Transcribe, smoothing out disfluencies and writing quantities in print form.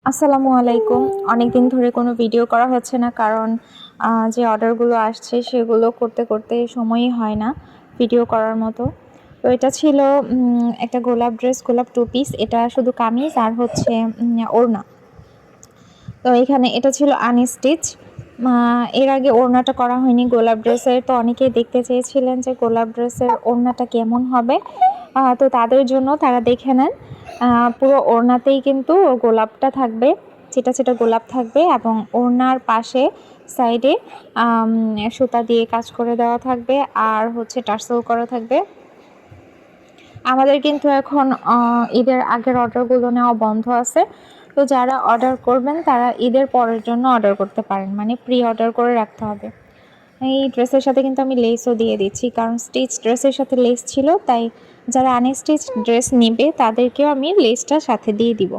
আসসালামু আলাইকুম। অনেকদিন ধরে কোনো ভিডিও করা হচ্ছে না কারণ যে অর্ডারগুলো আসছে সেগুলো করতে, করতে সময়ই হয় না ভিডিও করার মতো। তো এটা ছিল একটা গোলাপ ড্রেস, গোলাপ 2 পিস। এটা শুধু কামিজ আর হচ্ছে ওড়না। তো এখানে এটা ছিল আনস্টিচ। এর আগে ওড়নাটা করা হয়নি গোলাপ ড্রেসের। তো অনেকেই দেখতে চেয়েছিলেন যে গোলাপ ড্রেসের ওড়নাটা কেমন হবে। তো তাদের জন্য তারা দেখে নেন। পুরো ওড়নাতেই কিন্তু গোলাপটা থাকবে, ছিটা, ছিটা গোলাপ থাকবে এবং ওড়নার পাশে সাইডে সুতা দিয়ে কাজ করে দেওয়া থাকবে আর হচ্ছে টার্সেল করা থাকবে। আমাদের কিন্তু এখন ঈদের আগের অর্ডারগুলো নেওয়া বন্ধ আছে। তো যারা অর্ডার করবেন তারা ঈদের পরের জন্য অর্ডার করতে পারেন, মানে প্রি অর্ডার করে রাখতে হবে। এই ড্রেসের সাথে কিন্তু আমি লেসও দিয়ে দিচ্ছি, কারণ স্টিচ ড্রেসের সাথে লেস ছিল, তাই যারা আনস্টিচ ড্রেস নিবে তাদেরকেও আমি লেসটা সাথে দিয়ে দিব।